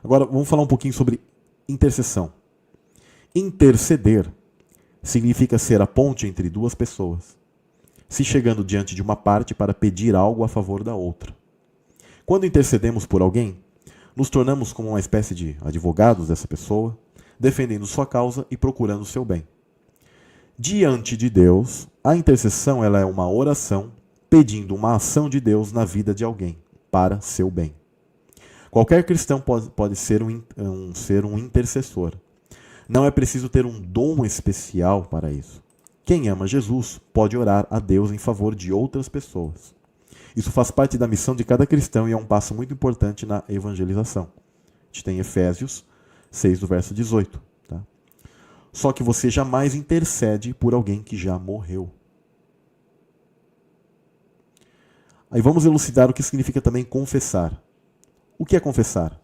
Agora, vamos falar um pouquinho sobre intercessão. Interceder significa ser a ponte entre duas pessoas, se chegando diante de uma parte para pedir algo a favor da outra. Quando intercedemos por alguém, nos tornamos como uma espécie de advogados dessa pessoa, defendendo sua causa e procurando o seu bem. Diante de Deus, a intercessão ela é uma oração pedindo uma ação de Deus na vida de alguém, para seu bem. Qualquer cristão pode ser um intercessor. Não é preciso ter um dom especial para isso. Quem ama Jesus pode orar a Deus em favor de outras pessoas. Isso faz parte da missão de cada cristão e é um passo muito importante na evangelização. A gente tem Efésios 6, do verso 18. Tá? Só que você jamais intercede por alguém que já morreu. Aí vamos elucidar o que significa também confessar. O que é confessar?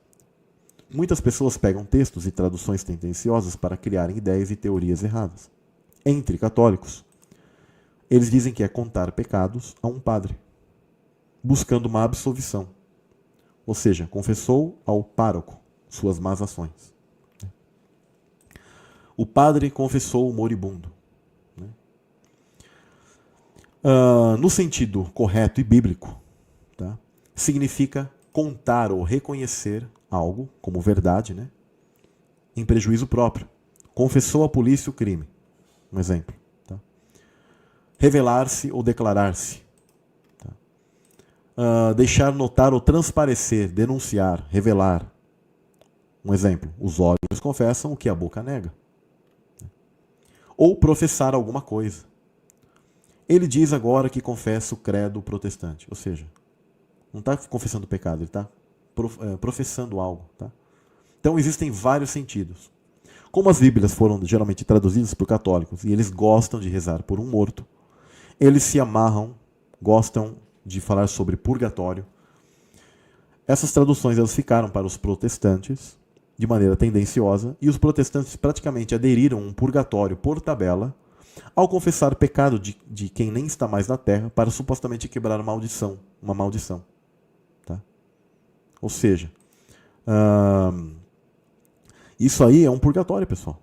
Muitas pessoas pegam textos e traduções tendenciosas para criarem ideias e teorias erradas. Entre católicos, eles dizem que é contar pecados a um padre, buscando uma absolvição. Ou seja, confessou ao pároco suas más ações. O padre confessou o moribundo. No sentido correto e bíblico, tá? Significa contar ou reconhecer algo como verdade, né? Em prejuízo próprio. Confessou à polícia o crime. Um exemplo. Tá? Revelar-se ou declarar-se. Tá? Deixar notar ou transparecer, denunciar, revelar. Um exemplo. Os olhos confessam o que a boca nega. Ou professar alguma coisa. Ele diz agora que confessa o credo protestante. Ou seja, não está confessando o pecado, ele está professando algo. Tá? Então existem vários sentidos. Como as Bíblias foram geralmente traduzidas por católicos e eles gostam de rezar por um morto, eles se amarram, gostam de falar sobre purgatório. Essas traduções elas ficaram para os protestantes de maneira tendenciosa e os protestantes praticamente aderiram a um purgatório por tabela ao confessar pecado de quem nem está mais na terra para supostamente quebrar uma maldição. Tá? Ou seja, isso aí é um purgatório, pessoal.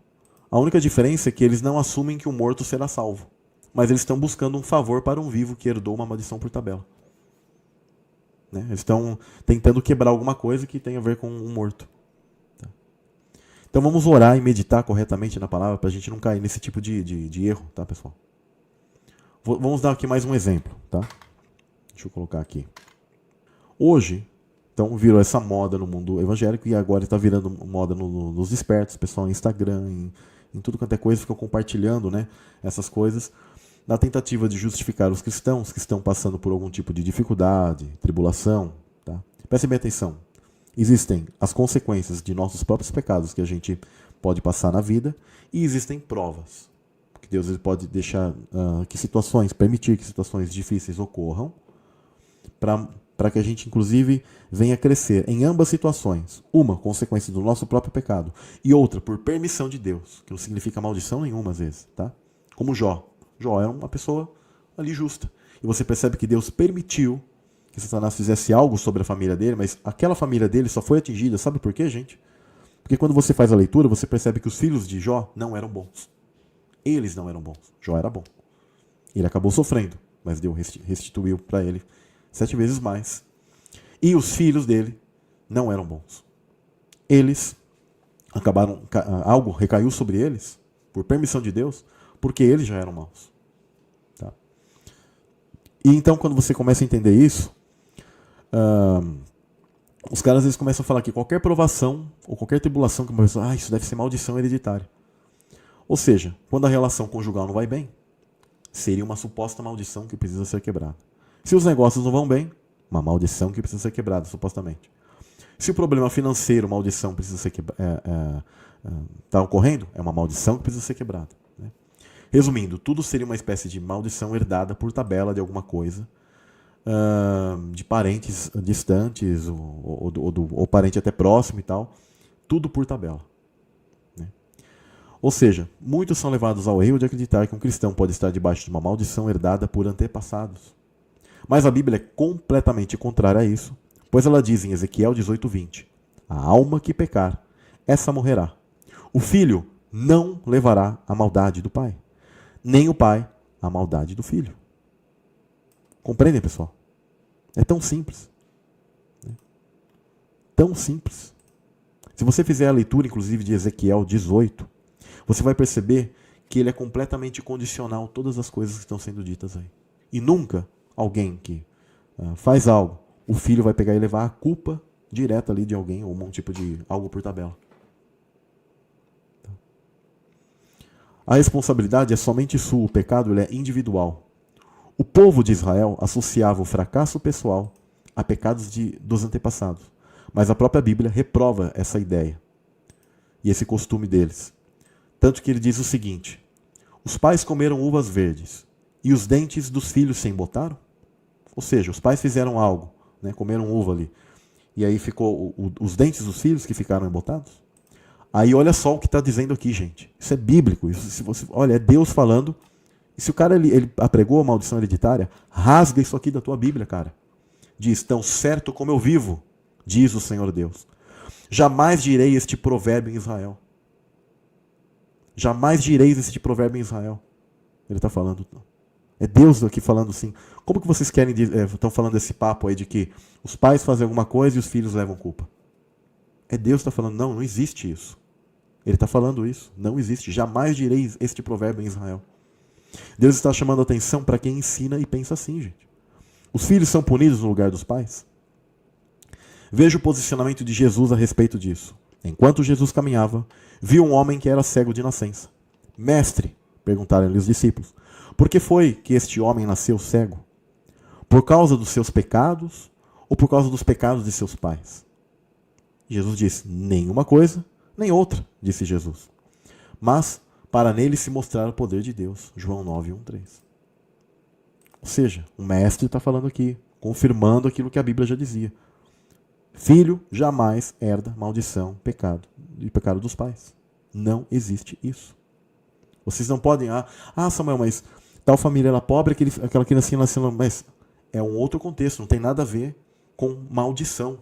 A única diferença é que eles não assumem que o morto será salvo, mas eles estão buscando um favor para um vivo que herdou uma maldição por tabela. Né? Eles estão tentando quebrar alguma coisa que tem a ver com um morto. Então vamos orar e meditar corretamente na palavra para a gente não cair nesse tipo de erro, tá, pessoal? Vamos dar aqui mais um exemplo, tá? Deixa eu colocar aqui. Hoje, então virou essa moda no mundo evangélico e agora está virando moda nos espertos, pessoal, no Instagram, em tudo quanto é coisa, ficam compartilhando, né, essas coisas, na tentativa de justificar os cristãos que estão passando por algum tipo de dificuldade, tribulação, tá? Prestem bem atenção. Existem as consequências de nossos próprios pecados que a gente pode passar na vida e existem provas. Que Deus ele pode deixar permitir que situações difíceis ocorram para que a gente, inclusive, venha crescer em ambas situações. Uma, consequência do nosso próprio pecado e outra, por permissão de Deus, que não significa maldição nenhuma às vezes. Tá? Como Jó. Jó era uma pessoa ali justa. E você percebe que Deus permitiu que Satanás fizesse algo sobre a família dele, mas aquela família dele só foi atingida. Sabe por quê, gente? Porque quando você faz a leitura, você percebe que os filhos de Jó não eram bons. Eles não eram bons. Jó era bom. Ele acabou sofrendo, mas Deus restituiu para ele 7 vezes mais. E os filhos dele não eram bons. Eles acabaram, algo recaiu sobre eles, por permissão de Deus, porque eles já eram maus. Tá? E então, quando você começa a entender isso, os caras às vezes começam a falar que qualquer provação ou qualquer tribulação que uma pessoa, isso deve ser maldição hereditária. Ou seja, quando a relação conjugal não vai bem, seria uma suposta maldição que precisa ser quebrada. Se os negócios não vão bem, uma maldição que precisa ser quebrada, supostamente. Se o problema financeiro, maldição, precisa ser está ocorrendo, é uma maldição que precisa ser quebrada. Né? Resumindo, tudo seria uma espécie de maldição herdada por tabela de alguma coisa, de parentes distantes ou parente até próximo e tal, tudo por tabela. Né? Ou seja, muitos são levados ao erro de acreditar que um cristão pode estar debaixo de uma maldição herdada por antepassados. Mas a Bíblia é completamente contrária a isso, pois ela diz em Ezequiel 18:20: A alma que pecar, essa morrerá. O filho não levará a maldade do pai, nem o pai a maldade do filho. Compreendem, pessoal? É tão simples. Tão simples. Se você fizer a leitura, inclusive, de Ezequiel 18, você vai perceber que ele é completamente condicional, todas as coisas que estão sendo ditas aí. E nunca alguém que faz algo, o filho vai pegar e levar a culpa direta ali de alguém, ou um tipo de algo por tabela. A responsabilidade é somente sua, o pecado ele é individual. O povo de Israel associava o fracasso pessoal a pecados dos antepassados. Mas a própria Bíblia reprova essa ideia e esse costume deles. Tanto que ele diz o seguinte: os pais comeram uvas verdes e os dentes dos filhos se embotaram? Ou seja, os pais fizeram algo, né, comeram uva ali, e aí ficou os dentes dos filhos que ficaram embotados? Aí olha só o que está dizendo aqui, gente. Isso é bíblico. Isso, se você, olha, é Deus falando. E se o cara ele apregou a maldição hereditária, rasga isso aqui da tua Bíblia, cara. Diz: tão certo como eu vivo, diz o Senhor Deus, jamais direi este provérbio em Israel. Jamais direis este provérbio em Israel. Ele está falando. É Deus aqui falando assim. Como que vocês querem, estão falando esse papo aí de que os pais fazem alguma coisa e os filhos levam culpa? É Deus que está falando, não existe isso. Ele está falando isso, não existe. Jamais direis este provérbio em Israel. Deus está chamando a atenção para quem ensina e pensa assim, gente. Os filhos são punidos no lugar dos pais? Veja o posicionamento de Jesus a respeito disso. Enquanto Jesus caminhava, viu um homem que era cego de nascença. Mestre, perguntaram-lhe os discípulos, por que foi que este homem nasceu cego? Por causa dos seus pecados ou por causa dos pecados de seus pais? Jesus disse: nenhuma coisa, nem outra, disse Jesus. Mas para nele se mostrar o poder de Deus. João 9, 1, 3. Ou seja, o mestre está falando aqui, confirmando aquilo que a Bíblia já dizia. Filho jamais herda maldição, pecado e pecado dos pais. Não existe isso. Vocês não podem, Samuel, mas tal família era pobre, aquela criancinha nasceu, mas é um outro contexto, não tem nada a ver com maldição.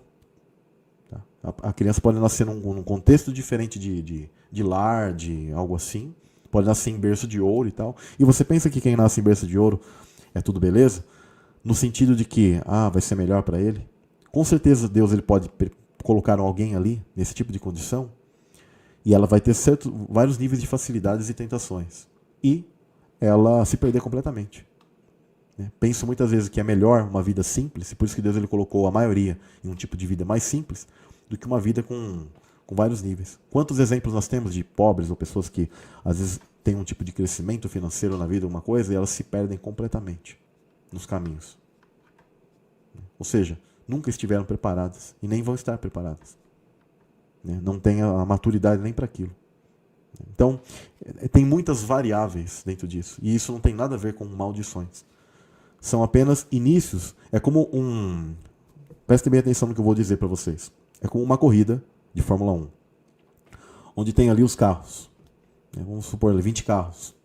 Tá? A criança pode nascer num contexto diferente de lar, de algo assim. Pode nascer em berço de ouro e tal. E você pensa que quem nasce em berço de ouro é tudo beleza? No sentido de que, vai ser melhor para ele? Com certeza Deus ele pode colocar alguém ali, nesse tipo de condição, e ela vai ter vários níveis de facilidades e tentações. E ela se perder completamente. Penso muitas vezes que é melhor uma vida simples, e por isso que Deus ele colocou a maioria em um tipo de vida mais simples, do que uma vida com vários níveis. Quantos exemplos nós temos de pobres ou pessoas que às vezes têm um tipo de crescimento financeiro na vida, uma coisa, e elas se perdem completamente nos caminhos. Ou seja, nunca estiveram preparadas e nem vão estar preparadas. Não têm a maturidade nem para aquilo. Então, tem muitas variáveis dentro disso. E isso não tem nada a ver com maldições. São apenas inícios. É como prestem bem atenção no que eu vou dizer para vocês. É como uma corrida de Fórmula 1. Onde tem ali os carros. Vamos supor 20 carros.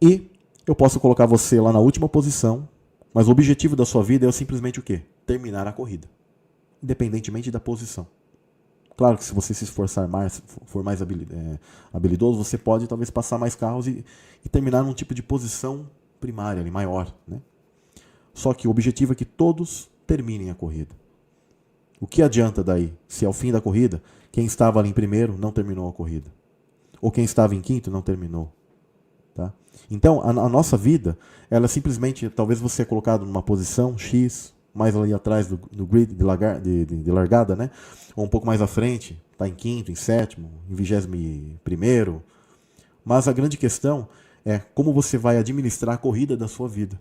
E eu posso colocar você lá na última posição, mas o objetivo da sua vida é simplesmente o quê? Terminar a corrida. Independentemente da posição. Claro que se você se esforçar mais, for mais habilidoso, você pode talvez passar mais carros e terminar num tipo de posição primária, ali, maior. Né? Só que o objetivo é que todos terminem a corrida. O que adianta daí, se ao fim da corrida, quem estava ali em primeiro não terminou a corrida? Ou quem estava em quinto não terminou? Tá? Então, a nossa vida, ela simplesmente, talvez você é colocado numa posição X, mais ali atrás do grid de largada, né? Ou um pouco mais à frente, está em quinto, em sétimo, em 21º. Mas a grande questão é como você vai administrar a corrida da sua vida.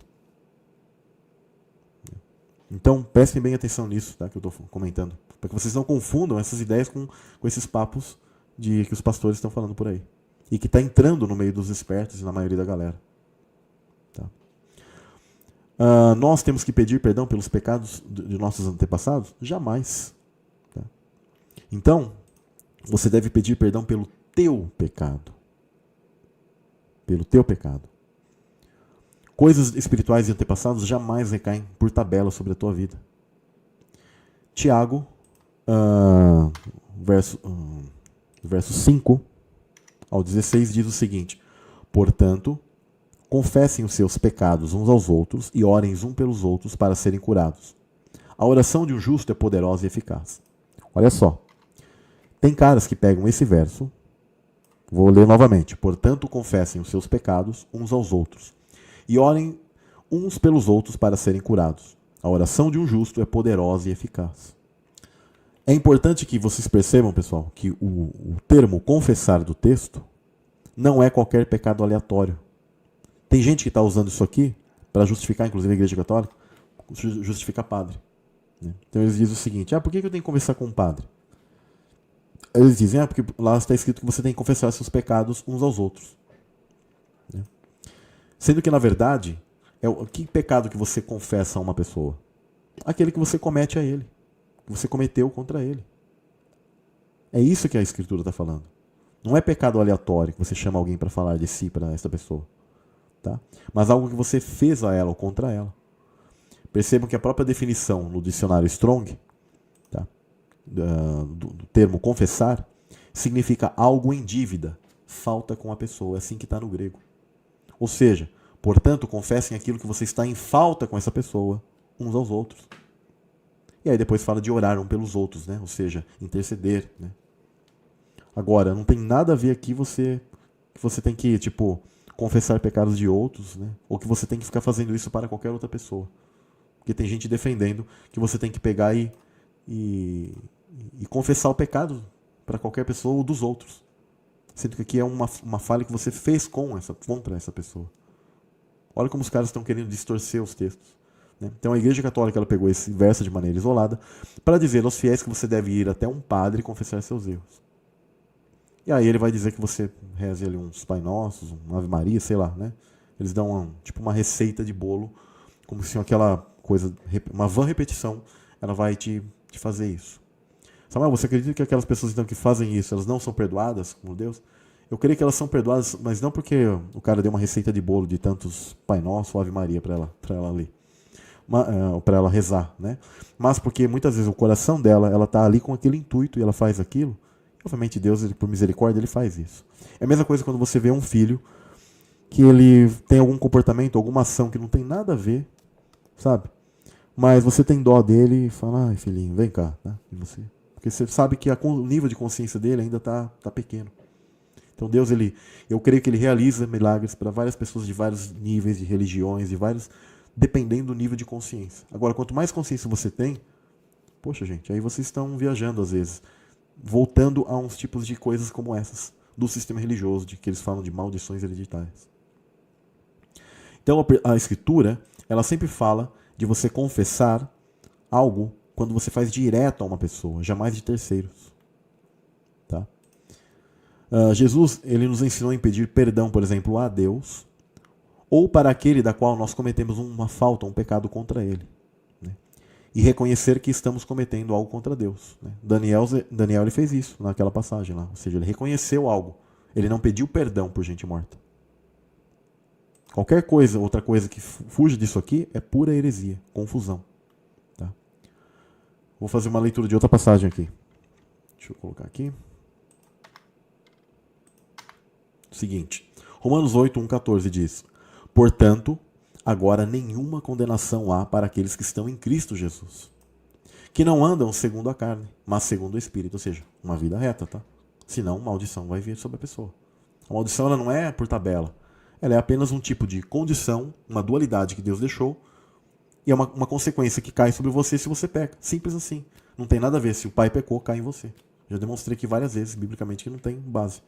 Então, prestem bem atenção nisso, tá, que eu estou comentando. Para que vocês não confundam essas ideias com esses papos que os pastores estão falando por aí. E que está entrando no meio dos espertos e na maioria da galera. Tá? Nós temos que pedir perdão pelos pecados de nossos antepassados? Jamais. Tá? Então, você deve pedir perdão pelo teu pecado. Pelo teu pecado. Coisas espirituais de antepassados jamais recaem por tabela sobre a tua vida. Tiago ah, verso, verso 5 ao 16 diz o seguinte: portanto, confessem os seus pecados uns aos outros e orem uns pelos outros para serem curados. A oração de um justo é poderosa e eficaz. Olha só, tem caras que pegam esse verso, vou ler novamente. Portanto, confessem os seus pecados uns aos outros e orem uns pelos outros para serem curados. A oração de um justo é poderosa e eficaz. É importante que vocês percebam, pessoal, que o termo confessar do texto não é qualquer pecado aleatório. Tem gente que está usando isso aqui para justificar, inclusive a Igreja Católica, justificar padre. Né? Então eles dizem o seguinte: por que eu tenho que conversar com um padre? Eles dizem, porque lá está escrito que você tem que confessar seus pecados uns aos outros. Né? Sendo que, na verdade, que pecado que você confessa a uma pessoa? Aquele que você comete a ele, que você cometeu contra ele. É isso que a Escritura está falando. Não é pecado aleatório que você chama alguém para falar de si para essa pessoa. Tá? Mas algo que você fez a ela ou contra ela. Percebam que a própria definição no dicionário Strong, tá? do termo confessar, significa algo em dívida, falta com a pessoa. É assim que está no grego. Ou seja, portanto, confessem aquilo que você está em falta com essa pessoa, uns aos outros. E aí depois fala de orar um pelos outros, né? Ou seja, interceder. Né? Agora, não tem nada a ver aqui que você tem que, confessar pecados de outros, né? Ou que você tem que ficar fazendo isso para qualquer outra pessoa. Porque tem gente defendendo que você tem que pegar e confessar o pecado para qualquer pessoa ou dos outros. Sendo que aqui é uma falha que você fez contra essa pessoa. Olha como os caras estão querendo distorcer os textos. Né? Então a Igreja Católica ela pegou esse verso de maneira isolada para dizer aos fiéis que você deve ir até um padre e confessar seus erros. E aí ele vai dizer que você reze ali uns Pai Nossos, uma Ave Maria, sei lá, né? Eles dão uma receita de bolo, como se aquela coisa, uma vã repetição, ela vai te fazer isso. Samuel, você acredita que aquelas pessoas então que fazem isso, elas não são perdoadas por Deus? Eu creio que elas são perdoadas, mas não porque o cara deu uma receita de bolo de tantos Pai Nosso ou Ave Maria para ela ler, para ela rezar, né? Mas porque muitas vezes o coração dela, ela tá ali com aquele intuito e ela faz aquilo. Obviamente Deus, ele, por misericórdia, ele faz isso. É a mesma coisa quando você vê um filho que ele tem algum comportamento, alguma ação que não tem nada a ver, sabe? Mas você tem dó dele e fala: ai, filhinho, vem cá, tá? E você, porque você sabe que o nível de consciência dele ainda tá pequeno. Então Deus, eu creio que ele realiza milagres para várias pessoas de vários níveis de religiões, dependendo do nível de consciência. Agora, quanto mais consciência você tem, poxa, gente, aí vocês estão viajando às vezes, voltando a uns tipos de coisas como essas do sistema religioso, de que eles falam de maldições hereditárias. Então a Escritura, ela sempre fala de você confessar algo quando você faz direto a uma pessoa, jamais de terceiros. Tá? Jesus, ele nos ensinou a pedir perdão, por exemplo, a Deus, ou para aquele da qual nós cometemos uma falta, um pecado contra ele. Né? E reconhecer que estamos cometendo algo contra Deus. Né? Daniel ele fez isso naquela passagem lá. Ou seja, ele reconheceu algo. Ele não pediu perdão por gente morta. Qualquer coisa, outra coisa que fuja disso aqui é pura heresia, confusão. Tá? Vou fazer uma leitura de outra passagem aqui. Deixa eu colocar aqui. Seguinte, Romanos 8, 1, 14 diz: portanto, agora nenhuma condenação há para aqueles que estão em Cristo Jesus, que não andam segundo a carne, mas segundo o Espírito, ou seja, uma vida reta, tá? Senão, maldição vai vir sobre a pessoa. A maldição ela não é por tabela, ela é apenas um tipo de condição, uma dualidade que Deus deixou, e é uma consequência que cai sobre você se você peca. Simples assim. Não tem nada a ver, se o pai pecou, cai em você. Já demonstrei aqui várias vezes, biblicamente, que não tem base.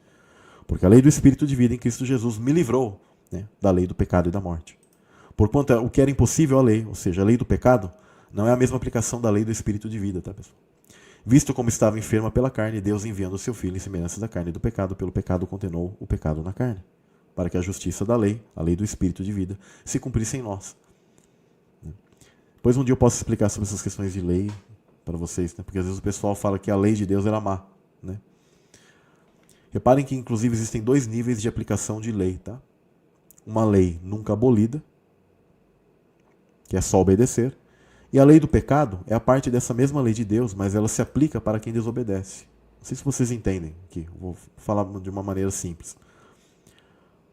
Porque a lei do Espírito de vida em Cristo Jesus me livrou, né, da lei do pecado e da morte. Porquanto o que era impossível a lei, ou seja, a lei do pecado, não é a mesma aplicação da lei do Espírito de vida, tá, pessoal? Visto como estava enferma pela carne, Deus enviando o seu Filho em semelhança da carne e do pecado, pelo pecado condenou o pecado na carne, para que a justiça da lei, a lei do Espírito de vida, se cumprisse em nós. Depois um dia eu posso explicar sobre essas questões de lei para vocês, né? Porque às vezes o pessoal fala que a lei de Deus era má, né? Reparem que, inclusive, existem 2 níveis de aplicação de lei. Tá? Uma lei nunca abolida, que é só obedecer, E a lei do pecado é a parte dessa mesma lei de Deus, mas ela se aplica para quem desobedece. Não sei se vocês entendem aqui, vou falar de uma maneira simples.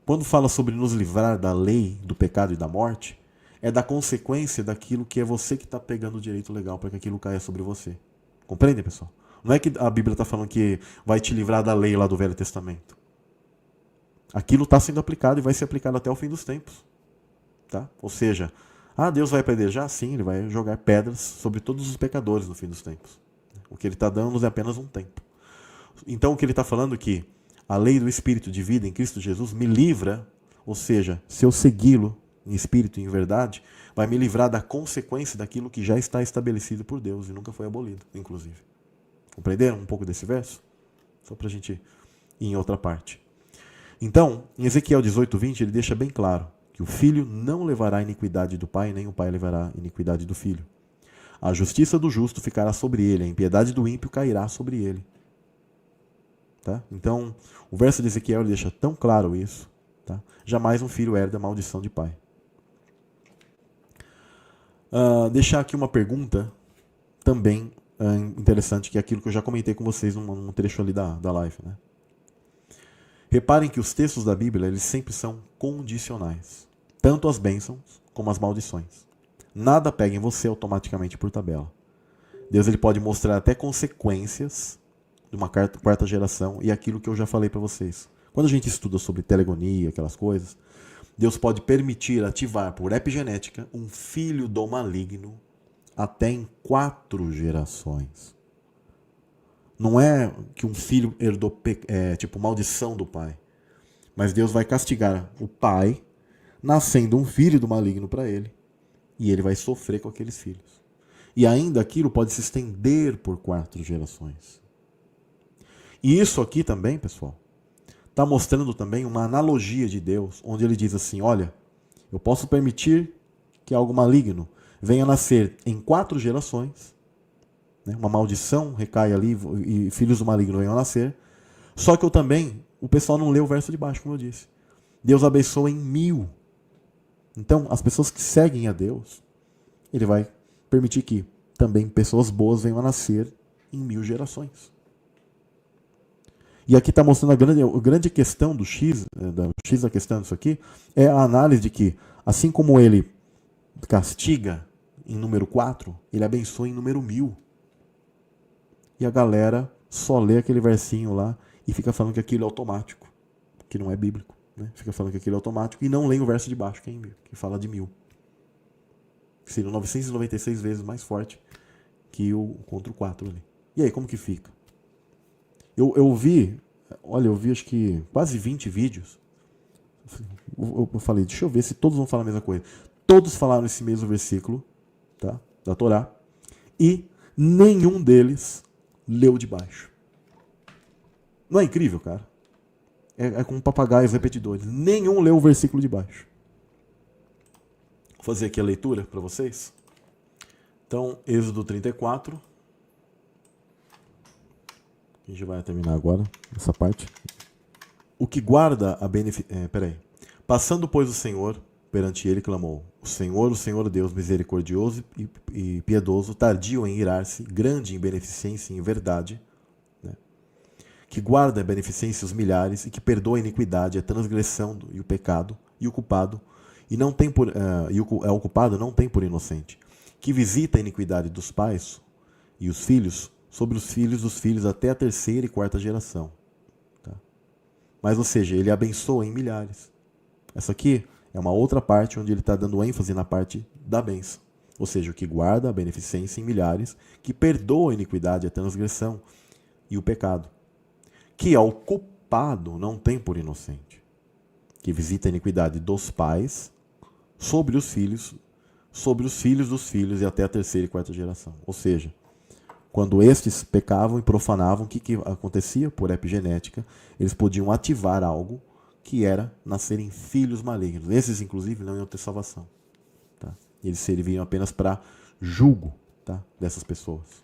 Quando fala sobre nos livrar da lei do pecado e da morte, é da consequência daquilo que é você que está pegando o direito legal para que aquilo caia sobre você. Compreende, pessoal? Não é que a Bíblia está falando que vai te livrar da lei lá do Velho Testamento. Aquilo está sendo aplicado e vai ser aplicado até o fim dos tempos. Tá? Ou seja, Deus vai apedrejar? Sim, ele vai jogar pedras sobre todos os pecadores no fim dos tempos. O que ele está dando é apenas um tempo. Então o que ele está falando é que a lei do Espírito de vida em Cristo Jesus me livra, ou seja, se eu segui-lo em espírito e em verdade, vai me livrar da consequência daquilo que já está estabelecido por Deus e nunca foi abolido, inclusive. Compreenderam um pouco desse verso? Só para a gente ir em outra parte. Então, em Ezequiel 18:20, ele deixa bem claro que o filho não levará a iniquidade do pai, nem o pai levará a iniquidade do filho. A justiça do justo ficará sobre ele, a impiedade do ímpio cairá sobre ele. Tá? Então, o verso de Ezequiel deixa tão claro isso. Tá? Jamais um filho herda a maldição de pai. Deixar aqui uma pergunta também interessante, que é aquilo que eu já comentei com vocês num trecho ali da live. Né? Reparem que os textos da Bíblia eles sempre são condicionais. Tanto as bênçãos como as maldições. Nada pega em você automaticamente por tabela. Deus ele pode mostrar até consequências de uma quarta geração e aquilo que eu já falei para vocês. Quando a gente estuda sobre telegonia, aquelas coisas, Deus pode permitir ativar por epigenética um filho do maligno até em 4 gerações. Não é que um filho herdou tipo maldição do pai. Mas Deus vai castigar o pai, nascendo um filho do maligno para ele. E ele vai sofrer com aqueles filhos. E ainda aquilo pode se estender por 4 gerações. E isso aqui também, pessoal, está mostrando também uma analogia de Deus, onde ele diz assim, olha, eu posso permitir que algo maligno venha nascer em 4 gerações, né, uma maldição recai ali e filhos do maligno venham a nascer, só que eu também, o pessoal não lê o verso de baixo, como eu disse. Deus abençoa em 1000. Então, as pessoas que seguem a Deus, ele vai permitir que também pessoas boas venham a nascer em 1000 gerações. E aqui está mostrando a grande questão do X, da questão disso aqui, é a análise de que, assim como ele castiga em número 4, ele abençoa em número 1000. E a galera só lê aquele versinho lá e fica falando que aquilo é automático, que não é bíblico. Né? Fica falando que aquilo é automático e não lê o verso de baixo, que fala de 1000. Que seria 996 vezes mais forte que o contra o 4 ali. E aí, como que fica? Eu vi acho que quase 20 vídeos. Eu falei, deixa eu ver se todos vão falar a mesma coisa. Todos falaram esse mesmo versículo, tá, da Torá, e nenhum deles leu de baixo. Não é incrível, cara? É como papagaios repetidores. Nenhum leu o versículo de baixo. Vou fazer aqui a leitura para vocês. Então, Êxodo 34. A gente vai terminar agora essa parte. O que guarda a Passando, pois, o Senhor perante ele, clamou: o Senhor Deus misericordioso e piedoso, tardio em irar-se, grande em beneficência e em verdade, né? Que guarda a beneficência os milhares e que perdoa a iniquidade, a transgressão e o pecado, e o culpado, o culpado não tem por inocente. Que visita a iniquidade dos pais e os filhos sobre os filhos dos filhos até a 3ª e 4ª geração. Tá? Mas, ou seja, ele abençoa em milhares. Essa aqui é uma outra parte onde ele está dando ênfase na parte da bênção. Ou seja, o que guarda a beneficência em milhares, que perdoa a iniquidade, a transgressão e o pecado. Que ao culpado não tem por inocente. Que visita a iniquidade dos pais sobre os filhos dos filhos e até a 3ª e 4ª geração. Ou seja, quando estes pecavam e profanavam, o que acontecia? Por epigenética, eles podiam ativar algo que era nascerem filhos malignos. Esses, inclusive, não iam ter salvação. Tá? Eles serviam apenas para julgo, tá, dessas pessoas.